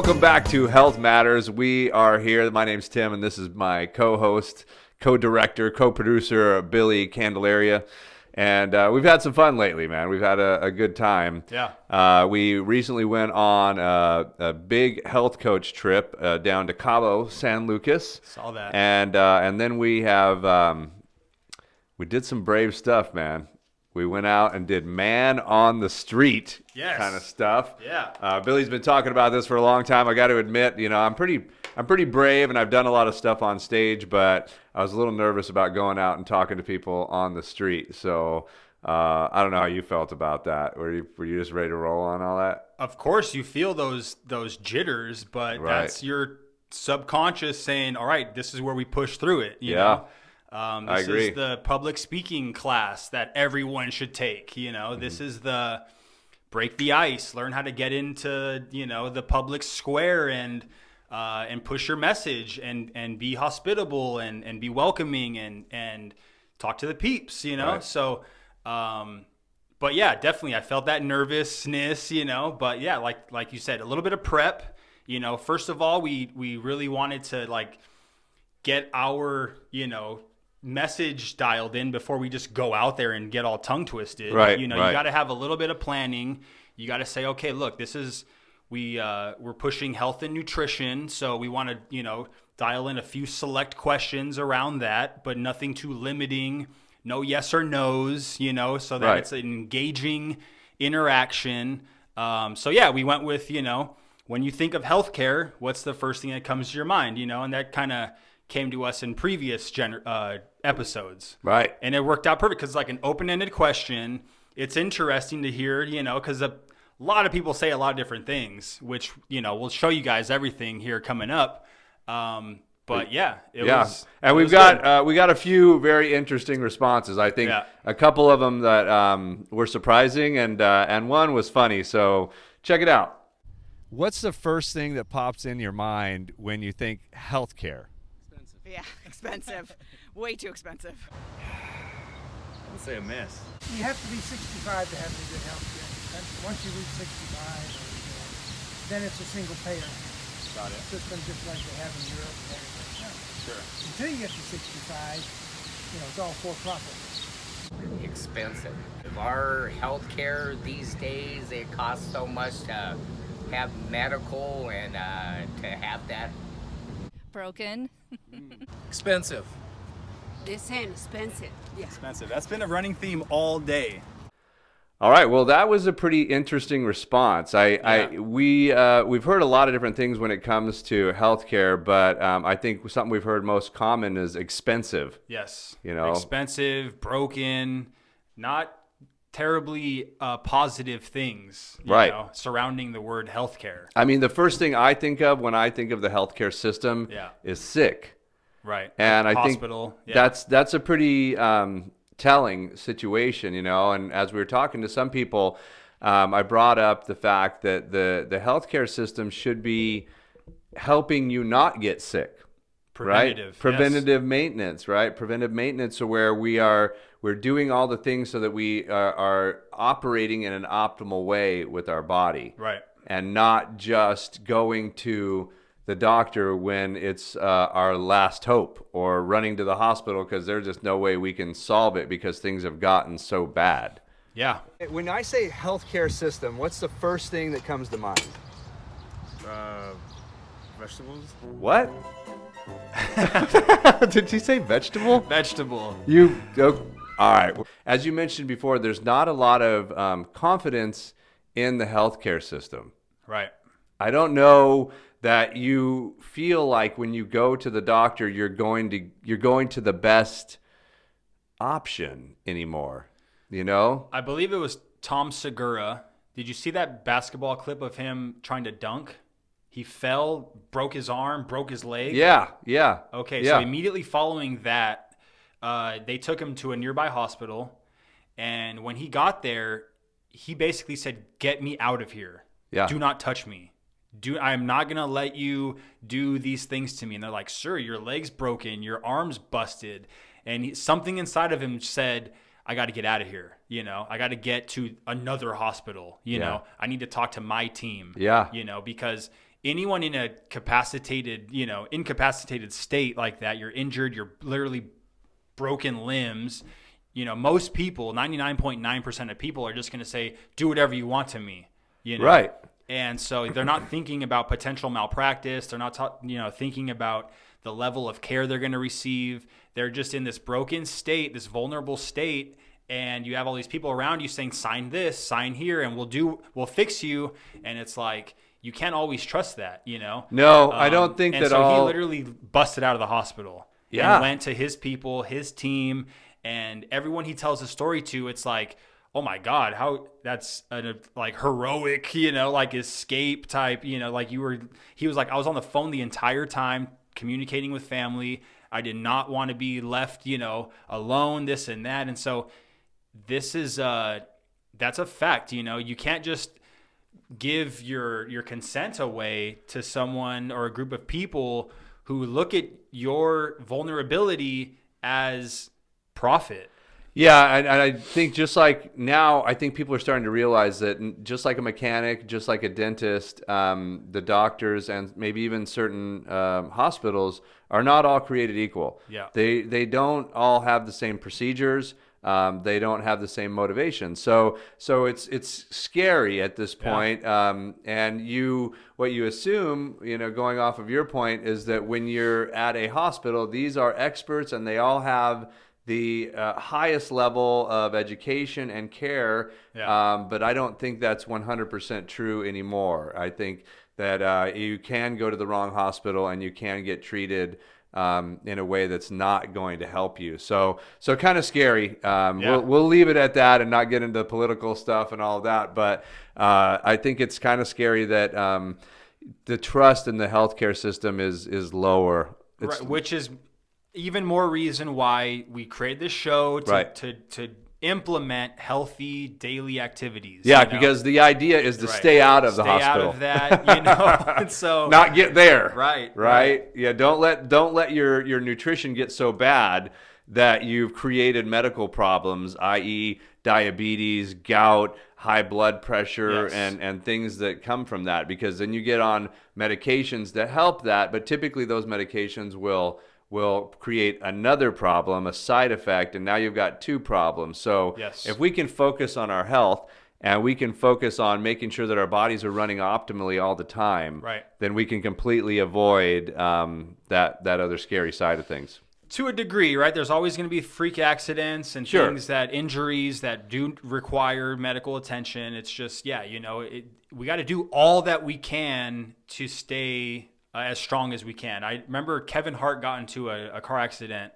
Welcome back to Health Matters. We are here. My name's Tim, and this is my co-host, co-director, co-producer, Billy Candelaria. And we've had some fun lately, man. We've had a good time. Yeah. We recently went on a big health coach trip down to Cabo San Lucas. Saw that. And then we did some brave stuff, man. We went out and did man on the street kind of stuff. Yeah. Billy's been talking about this for a long time. I got to admit, I'm pretty brave, and I've done a lot of stuff on stage, but I was a little nervous about going out and talking to people on the street. So I don't know how you felt about that. Were you just ready to roll on all that? Of course, you feel those jitters, but Right. That's your subconscious saying, "All right, this is where we push through it." You Yeah. know? I agree. This is the public speaking class that everyone should take. This is the break the ice, learn how to get into the public square and push your message and be hospitable and be welcoming and talk to the peeps. Right. So. But yeah, definitely, I felt that nervousness. But yeah, like you said, a little bit of prep. First of all, we really wanted to get our message dialed in before we just go out there and get all tongue twisted. Right. You got to have a little bit of planning. You got to say, okay, look, this is we're pushing health and nutrition, so we want to dial in a few select questions around that, but nothing too limiting. No yes or no's, so that Right. It's an engaging interaction. So yeah, we went with when you think of healthcare, what's the first thing that comes to your mind? And that kind of came to us in previous episodes. Right. And it worked out perfect because it's like an open-ended question. It's interesting to hear, because a lot of people say a lot of different things, which, we'll show you guys everything here coming up. But yeah, it was. And we got a few very interesting responses. I think a couple of them that were surprising and one was funny. So check it out. What's the first thing that pops in your mind when you think healthcare? Yeah, expensive. Way too expensive. I'd say a mess. You have to be 65 to have any good health care. Once you reach 65, then it's a single payer system just like they have in Europe and everything else. Sure. Until you get to 65, it's all for profit. Expensive. Our healthcare these days, it costs so much to have medical and to have that. Broken. Expensive. The same, expensive. Yeah. Expensive. That's been a running theme all day. All right. Well, that was a pretty interesting response. We've heard a lot of different things when it comes to healthcare, but I think something we've heard most common is expensive. Yes. Expensive, broken, not terribly positive things, surrounding the word healthcare. I mean, the first thing I think of when I think of the healthcare system is sick. Right. And I Hospital. think that's a pretty telling situation, and as we were talking to some people, I brought up the fact that the healthcare system should be helping you not get sick. Preventative maintenance, right? Preventive maintenance, where we're doing all the things so that we are operating in an optimal way with our body. Right. And not just going to the doctor when it's our last hope, or running to the hospital because there's just no way we can solve it because things have gotten so bad. Yeah. When I say healthcare system, what's the first thing that comes to mind? Vegetables. What? Did you say vegetable? Vegetable. All right. As you mentioned before, there's not a lot of confidence in the healthcare system. Right. I don't know that you feel like when you go to the doctor, you're going to the best option anymore. I believe it was Tom Segura. Did you see that basketball clip of him trying to dunk? He fell, broke his arm, broke his leg. Yeah. Okay, yeah. So immediately following that, they took him to a nearby hospital, and when he got there, he basically said, "Get me out of here. Yeah. Do not touch me. I'm not going to let you do these things to me." And they're like, "Sir, your leg's broken, your arm's busted." And something inside of him said, "I got to get out of here. I got to get to another hospital. I need to talk to my team. Yeah. Because anyone in a incapacitated state like that, you're injured, you're literally broken limbs, most people, 99.9% of people are just going to say, do whatever you want to me, Right. And so they're not thinking about potential malpractice. They're not, thinking about the level of care they're going to receive. They're just in this broken state, this vulnerable state. And you have all these people around you saying, sign this, sign here, and we'll fix you. And it's like, you can't always trust that, No, I don't think and that so all. he literally busted out of the hospital. Yeah. And went to his people, his team, and everyone he tells the story to, it's like, oh my God, how that's a heroic, escape type, he was like, I was on the phone the entire time communicating with family. I did not want to be left, alone, this and that. And so this is, that's a fact, you can't just give your consent away to someone or a group of people who look at your vulnerability as profit. Yeah, and I think just like now, I think people are starting to realize that just like a mechanic, just like a dentist, the doctors and maybe even certain hospitals are not all created equal. Yeah. They don't all have the same procedures. They don't have the same motivation. So it's scary at this point. And what you assume, going off of your point, is that when you're at a hospital, these are experts and they all have the highest level of education and care. Yeah. But I don't think that's 100% true anymore. I think that you can go to the wrong hospital and you can get treated in a way that's not going to help you. So kind of scary. We'll leave it at that and not get into political stuff and all of that. But I think it's kind of scary that the trust in the healthcare system is lower. Right, which is even more reason why we created this show to implement healthy daily activities. Yeah, because the idea is to stay out of the hospital. Stay out of that, and so not get there. Right. Yeah, don't let your nutrition get so bad that you've created medical problems, i.e. diabetes, gout, high blood pressure, Yes. and things that come from that, because then you get on medications that help that, but typically those medications will create another problem, a side effect, and now you've got two problems. So Yes. if we can focus on our health and we can focus on making sure that our bodies are running optimally all the time, Right. then we can completely avoid that other scary side of things. to a degree, right? There's always going to be freak accidents and Sure. injuries that do require medical attention. It's just, we got to do all that we can to stay as strong as we can. I remember Kevin Hart got into a car accident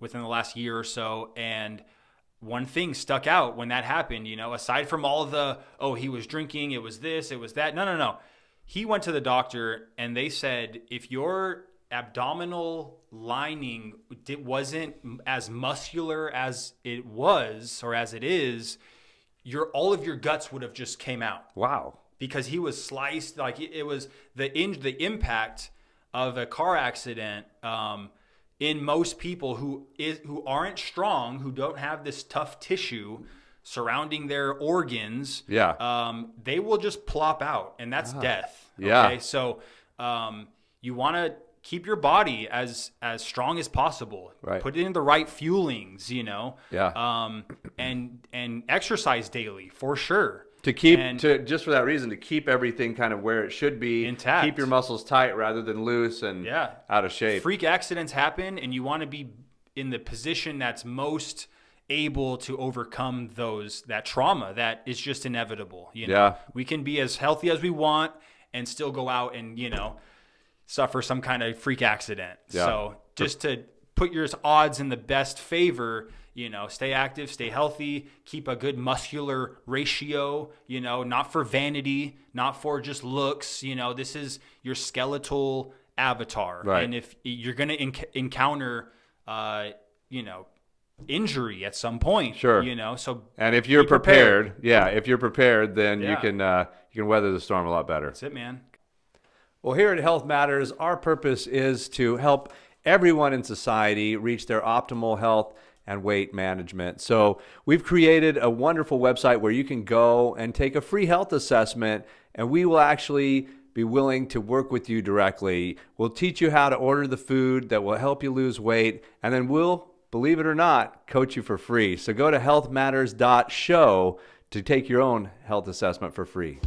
within the last year or so, and one thing stuck out when that happened, aside from all of the, he was drinking, it was this, it was that. No. He went to the doctor and they said, if your abdominal lining wasn't as muscular as it was or as it is, all of your guts would have just came out. Wow. Because he was sliced, like it was the impact of a car accident. In most people who aren't strong, who don't have this tough tissue surrounding their organs, they will just plop out, and that's death. Yeah. Okay, so you want to keep your body as strong as possible. Right. Put it in the right fuelings, Yeah. and exercise daily for sure. Just for that reason, to keep everything kind of where it should be, intact. Keep your muscles tight rather than loose and out of shape. Freak accidents happen, and you want to be in the position that's most able to overcome that trauma that is just inevitable. We can be as healthy as we want and still go out and suffer some kind of freak accident. Yeah. So just to put your odds in the best favor, stay active, stay healthy, keep a good muscular ratio, not for vanity, not for just looks, this is your skeletal avatar. Right. And if you're going to encounter, injury at some point, Sure. So and if you're be prepared. if you're prepared, then you can weather the storm a lot better. That's it, man. Well, here at Health Matters, our purpose is to help everyone in society reach their optimal health and weight management. So we've created a wonderful website where you can go and take a free health assessment, and we will actually be willing to work with you directly. We'll teach you how to order the food that will help you lose weight, and then we'll, believe it or not, coach you for free. So go to healthmatters.show to take your own health assessment for free.